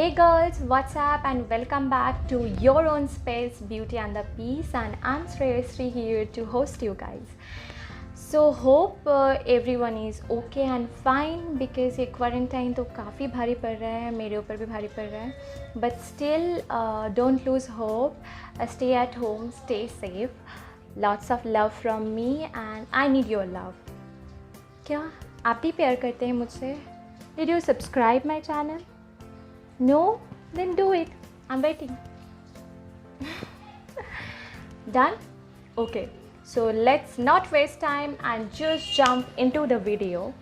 Hey girls, what's up and welcome back to your own space, Beauty and the Peace, and I'm Shreyasri here to host you guys. So hope everyone is okay and fine because ये quarantine तो काफ़ी भारी पड़ रहा है, मेरे ऊपर भी भारी पड़ रहा है. But still don't lose hope, stay at home, stay safe. Lots of love from me and I need your love. क्या आप भी प्यार करते हैं मुझसे? Did you subscribe my channel? No? Then do it. I'm waiting. Done? Okay. So let's not waste time and just jump into the video.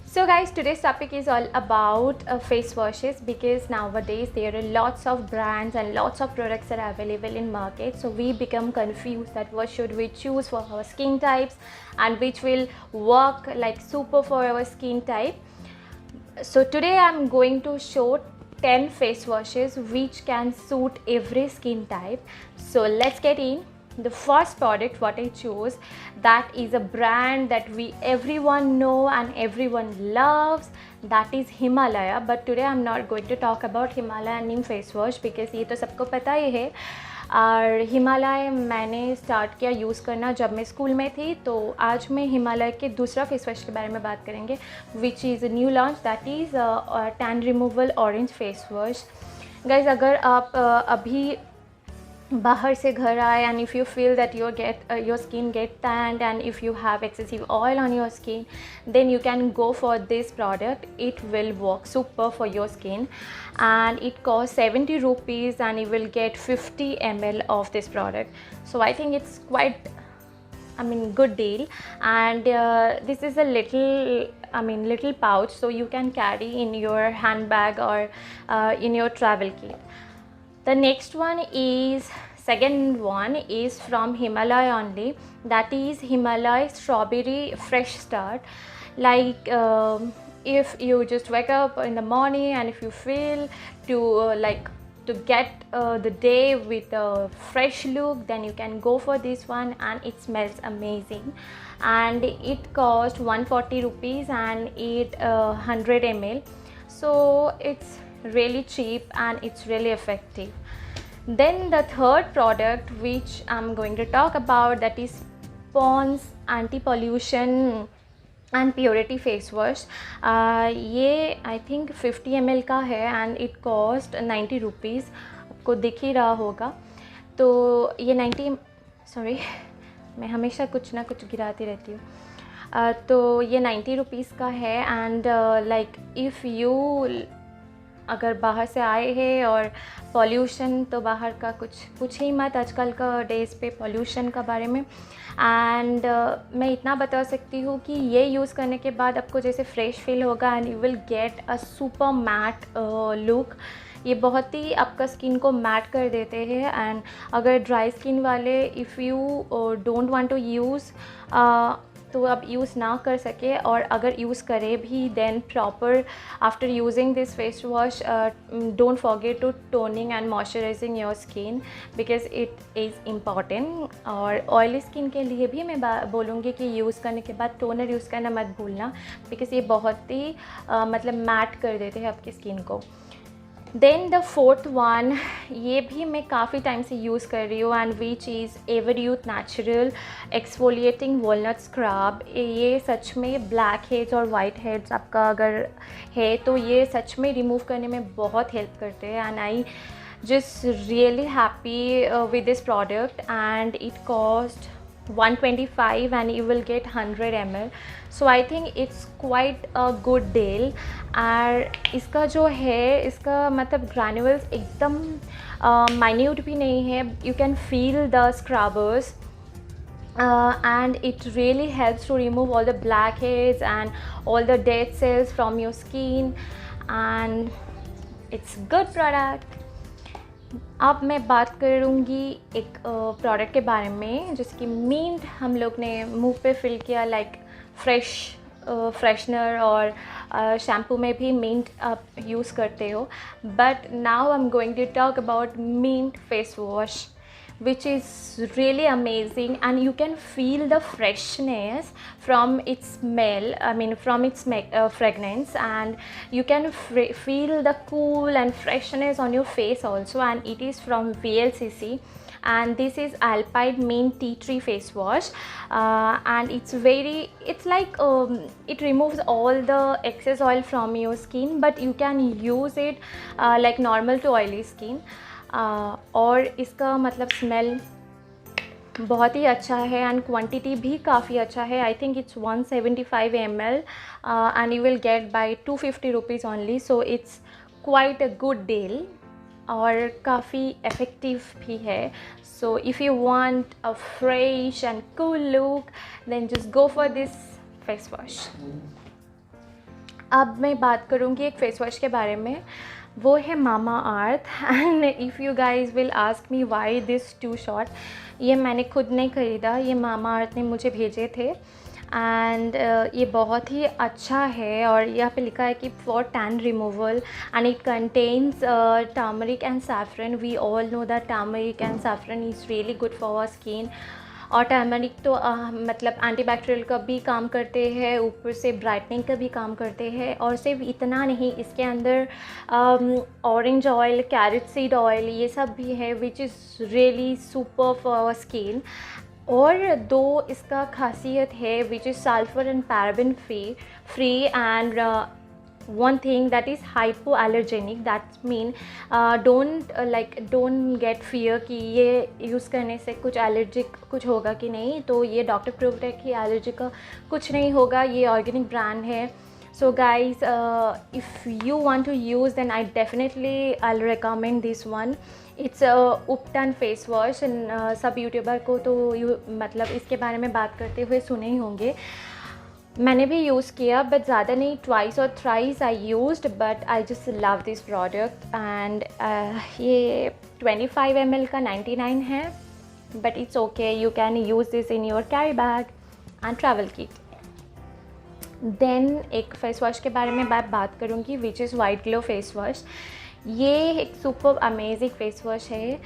So guys, today's topic is all about face washes because nowadays there are lots of brands and lots of products that are available in market. So we become confused that what should we choose for our skin types and which will work like super for our skin type. So today I'm going to show 10 face washes which can suit every skin type. So let's get in. The first product what I chose, that is a brand that everyone know and everyone loves, that is Himalaya. But today I'm not going to talk about Himalaya neem face wash because ये तो सबको पता ही है. और हिमालय मैंने start किया use करना जब मैं स्कूल में थी. तो आज मैं हिमालय के दूसरा फेस वॉश के बारे में बात करेंगे which is new launch, that is tan removal orange face wash. Guys अगर आप अभी बाहर से घर आए and if you feel that your skin get tanned and if you have excessive oil on your skin, then you can go for this product. It will work super for your skin and it costs 70 rupees and you will get 50 ml of this product. So I think it's quite good deal. And this is a little pouch, so you can carry in your handbag or in your travel kit. The next one is, second one is from Himalaya only, that is Himalaya Strawberry Fresh Start. Like if you just wake up in the morning and if you feel to get the day with a fresh look, then you can go for this one and it smells amazing. And it cost 140 rupees and it 100 ml. So it's really cheap and it's really effective. Then the third product which I'm going to talk about, that is Pond's anti-pollution and purity face wash. ये I think 50 ml का है and it cost 90 rupees. आपको दिख ही रहा होगा. तो ये 90, sorry मैं हमेशा कुछ ना कुछ गिराती रहती हूँ. तो ये 90 रुपीज़ का है. एंड लाइक इफ़ यू अगर बाहर से आए हैं और पॉल्यूशन, तो बाहर का कुछ ही मत आजकल का डेज़ पे पॉल्यूशन का बारे में. एंड मैं इतना बता सकती हूँ कि ये यूज़ करने के बाद आपको जैसे फ्रेश फील होगा and you will get a super mat look. ये बहुत ही आपका स्किन को मैट कर देते हैं. एंड अगर ड्राई स्किन वाले if you don't want to use तो अब यूज़ ना कर सके, और अगर यूज़ करे भी then proper after using this face wash don't forget to toning and moisturising your skin because it is important. और ऑयली स्किन के लिए भी मैं बोलूँगी कि यूज़ करने के बाद टोनर यूज़ करना मत भूलना बिकॉज ये बहुत ही मैट कर देते हैं आपकी स्किन को. देन द फोर्थ वन, ये भी मैं काफ़ी टाइम से यूज़ कर रही हूँ and which is ever youth natural exfoliating walnut scrub. ये सच में ब्लैक हेड्स और वाइट हेड्स आपका अगर है तो ये सच में रिमूव करने में बहुत हेल्प करते हैं. And I just really happy with this product and it cost 125 and you will get 100 ml. So I think it's quite a good deal. और इसका जो है, इसका मतलब granules एकदम minute भी नहीं है. You can feel the scrubbers and it really helps to remove all the blackheads and all the dead cells from your skin and it's good product. अब मैं बात करूँगी एक प्रोडक्ट के बारे में जैसे कि मिंट हम लोग ने मुंह पे फिल किया, लाइक फ्रेशनर और शैम्पू में भी मिंट आप यूज़ करते हो. But now I am going to talk about mint face wash which is really amazing, and you can feel the freshness from its smell, I mean from its fragrance, and you can feel the cool and freshness on your face also. And it is from VLCC, and this is Alpine Mint Tea Tree face wash, and it's like it removes all the excess oil from your skin, but you can use it like normal to oily skin. और इसका मतलब smell बहुत ही अच्छा है, and quantity भी काफ़ी अच्छा है. I think it's 175 ml and you will get by 250 rupees only, so it's quite a good deal और काफ़ी इफ़ेक्टिव भी है. So if you want a fresh and cool look then just go for this face wash. अब मैं बात करूँगी एक face wash के बारे में, वो है Mamaearth. And if you guys will ask me why this too short, ये मैंने खुद नहीं ख़रीदा, ये मामा अर्थ ने मुझे भेजे थे. एंड ये बहुत ही अच्छा है, और यहाँ पे लिखा है कि for tan removal, and it contains turmeric and saffron. We all know that turmeric and saffron is really good for our skin. और टर्मरिक तो मतलब एंटीबैक्टीरियल का भी काम करते हैं, ऊपर से ब्राइटनिंग का भी काम करते हैं. और सिर्फ इतना नहीं, इसके अंदर orange oil, carrot seed oil, ये सब भी है, which is really super for skin. और दो इसका खासियत है which is sulphur and paraben free and one thing that is hypoallergenic. That mean don't get fear कि ये यूज़ करने से कुछ एलर्जिक कुछ होगा कि नहीं. तो ये डॉक्टर प्रूव्ड है कि एलर्जी का कुछ नहीं होगा. ये ऑर्गेनिक ब्रांड है. So guys, if you want to use, then I'll recommend this one. It's a Upton face wash, and सब यूट्यूबर को तो मतलब इसके बारे में बात करते हुए सुने ही होंगे. मैंने भी यूज़ किया, बट ज़्यादा नहीं, ट्वाइस और thrice I used, but I just love this product. And ये 25 ml का 99 है, but it's okay, you can use this in your carry bag and travel kit. Then एक फ़ेस वॉश के बारे में मैं बात करूँगी, which is white glow face wash. ये एक सुपर अमेजिंग फेस वॉश है.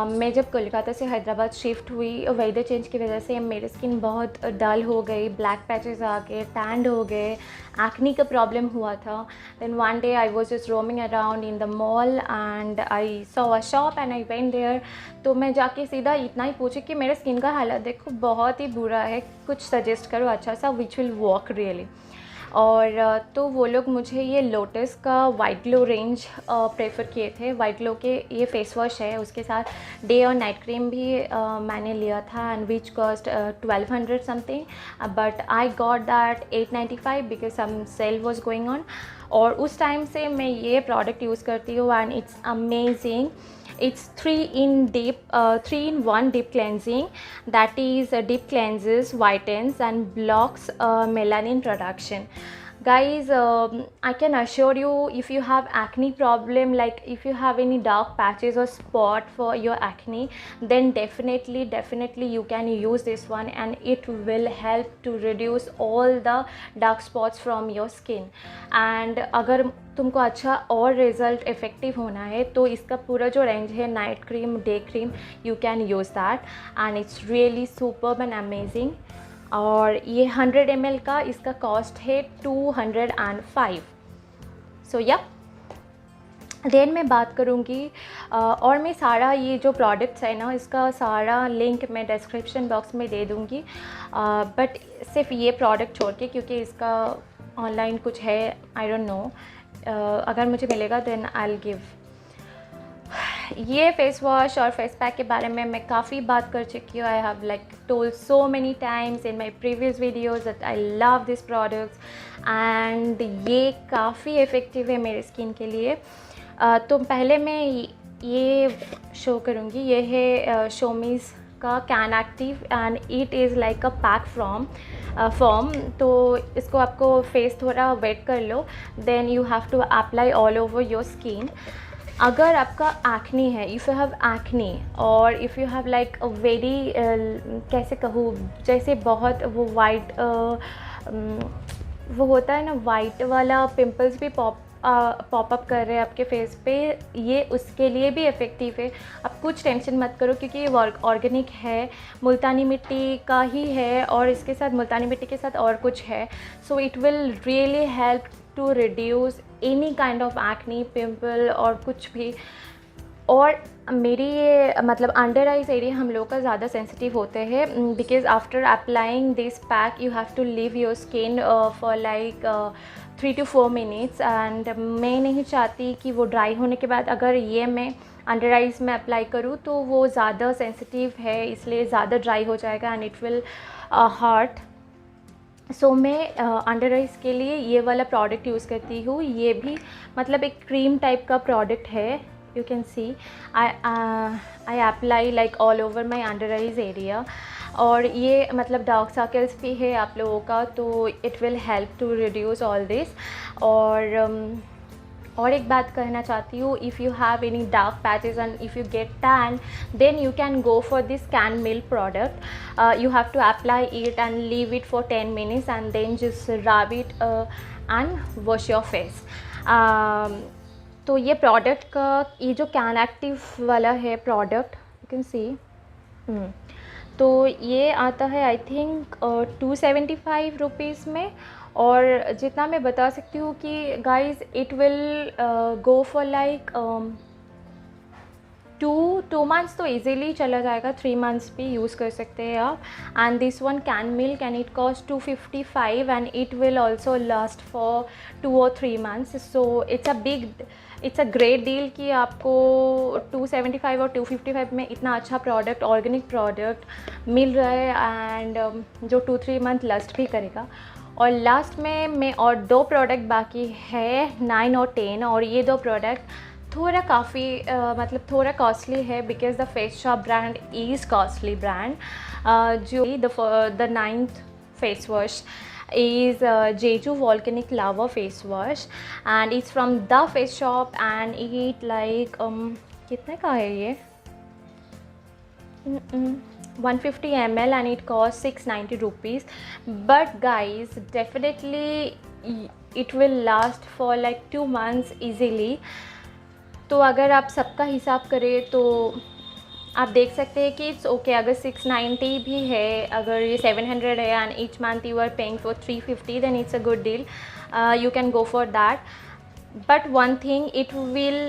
मैं जब कोलकाता से हैदराबाद शिफ्ट हुई, वेदर चेंज की वजह से मेरी स्किन बहुत डल हो गई, ब्लैक पैचेस आ गए, टैंड हो गए, एक्नी का प्रॉब्लम हुआ था. Then one day I was just roaming around in the mall and I saw a shop and I went there. तो मैं जाके सीधा इतना ही पूछी कि मेरे स्किन का हालत देखो बहुत ही बुरा है, कुछ सजेस्ट करो अच्छा सा विच विल वर्क रियली. और तो वो लोग मुझे ये लोटस का वाइट ग्लो रेंज प्रेफर किए थे. वाइट ग्लो के ये फेस वॉश है, उसके साथ डे और नाइट क्रीम भी मैंने लिया था, and which cost 1200 something, but I got that 895 because some sale was going on. और उस टाइम से मैं ये प्रोडक्ट यूज़ करती हूँ, and it's amazing. It's 3-in-1 deep cleansing, that is deep cleanses, whitens and blocks melanin production. Guys, I can assure you, if you have acne problem, like if you have any dark patches or spot for your acne, then definitely you can use this one, and it will help to reduce all the dark spots from your skin. And अगर तुमको अच्छा और result effective होना है तो इसका पूरा जो रेंज है, night cream, day cream, you can use that, and it's really superb and amazing. और ये 100 ml का इसका कॉस्ट है 205. सो या देन मैं बात करूँगी, और मैं सारा ये जो प्रोडक्ट्स है ना, इसका सारा लिंक मैं डिस्क्रिप्शन बॉक्स में दे दूँगी, बट सिर्फ ये प्रोडक्ट छोड़ के, क्योंकि इसका ऑनलाइन कुछ है, आई डोंट नो, अगर मुझे मिलेगा देन आई विल गिव. ये फेस वॉश और फेस पैक के बारे में मैं काफ़ी बात कर चुकी हूँ. I have like told so many times in my previous videos that I love this products, and ये काफ़ी इफ़ेक्टिव है मेरे स्किन के लिए. तो पहले मैं ये शो करूँगी. ये है शोमीज़ का can active, and it is like a pack form. तो इसको आपको फेस थोड़ा वेट कर लो, then you have to apply all over your skin. अगर आपका एक्नी है, इफ़ यू हैव एक्नी, और if you have like a very कैसे कहूँ, जैसे बहुत वो वाइट वो होता है ना, वाइट वाला पिंपल्स भी पॉप पॉपअप कर रहे हैं आपके फेस पे, ये उसके लिए भी इफ़ेक्टिव है। आप कुछ टेंशन मत करो क्योंकि ये ऑर्गेनिक है, मुल्तानी मिट्टी का ही है और इसके साथ मुल्तानी मिट्टी के साथ और कुछ है। So it will really help to reduce any kind of acne, pimple और कुछ भी। और मेरी ये मतलब अंडर आइज एरिया हम लोग का ज़्यादा सेंसिटिव होते हैं because after applying this pack you have to leave your skin for like 3 to 4 minutes and मैं नहीं चाहती कि वो ड्राई होने के बाद अगर ये मैं अंडर आइज में अप्लाई करूँ तो वो ज़्यादा सेंसिटिव है, इसलिए ज़्यादा ड्राई हो जाएगा एंड इट विल हर्ट। सो मैं अंडर आइज के लिए ये वाला प्रोडक्ट यूज़ करती हूँ। ये भी मतलब एक क्रीम टाइप का प्रोडक्ट है। You can see I apply like all over my under eyes area और ये मतलब डार्क सर्कल्स भी है आप लोगों का, तो it will help to reduce all this. और एक बात कहना चाहती हूँ, if you have any dark patches and if you get tan then you can go for this can mill product. You have to apply it and leave it for 10 minutes and then just rub it and wash your face. तो ये product का ये जो can active वाला है product you can see, तो ये आता है आई थिंक 275 रुपीज़ में। और जितना मैं बता सकती हूँ कि guys it will go for like 2 months तो इजीली चला जाएगा, 3 months भी यूज़ कर सकते हैं आप। And this one can milk and it cost 255 and it will also last for 2 or 3 months। So it's a great deal कि आपको 275 और 255 में इतना अच्छा प्रोडक्ट, ऑर्गेनिक प्रोडक्ट मिल रहा है एंड जो 2-3 month लास्ट भी करेगा। और लास्ट में मैं और 2 प्रोडक्ट बाकी है 9 और 10, और ये 2 प्रोडक्ट थोड़ा काफ़ी मतलब थोड़ा कॉस्टली है because the face shop brand is costly brand. जो the 9th face wash is Jeju Volcanic Lava face wash and it's from the face shop and it like कितने का है ये 150 ml and it costs 690 rupees, but guys definitely it will last for like 2 months easily। तो अगर आप सबका हिसाब करें तो आप देख सकते हैं कि इट्स ओके अगर 690 भी है, अगर ये 700 है and each month you are paying for 350 then it's a good deal, you can go for that. But one thing it will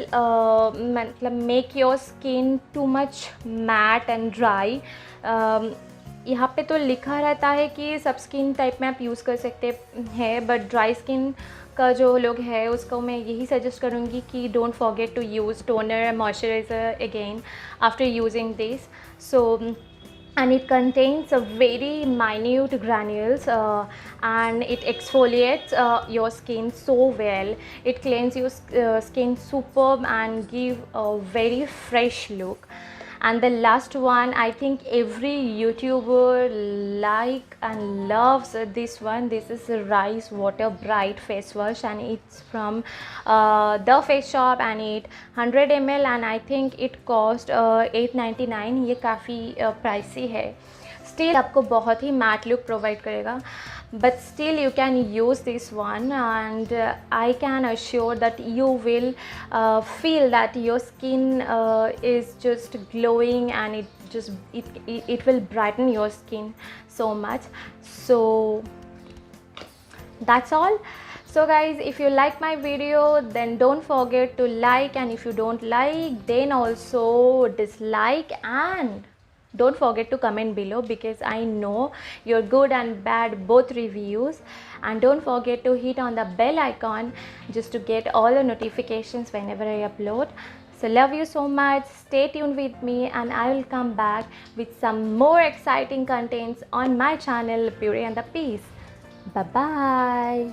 मतलब make your skin too much matte and dry. यहाँ पे तो लिखा रहता है कि सब स्किन टाइप में आप यूज़ कर सकते हैं, बट ड्राई स्किन का जो लोग है उसको मैं यही सजेस्ट करूँगी कि don't forget to use toner and moisturiser again after using this. So and it contains a very minute granules and it exfoliates your skin so well. It cleans your skin superb and give a very fresh look. And the last one, I think every YouTuber like and loves this one. This is Rice Water Bright face wash and it's from the face shop and it 100 ml and I think it cost 899। ये काफ़ी pricey है, still आपको बहुत ही mat look provide करेगा, but still you can use this one and I can assure that you will feel that your skin is just glowing and it will brighten your skin so much. So that's all. So guys, if you like my video then don't forget to like, and if you don't like then also dislike, and don't forget to comment below because I know your good and bad both reviews, and don't forget to hit on the bell icon just to get all the notifications whenever I upload. So love you so much, stay tuned with me and I will come back with some more exciting contents on my channel Beauty and the Peace. Bye bye.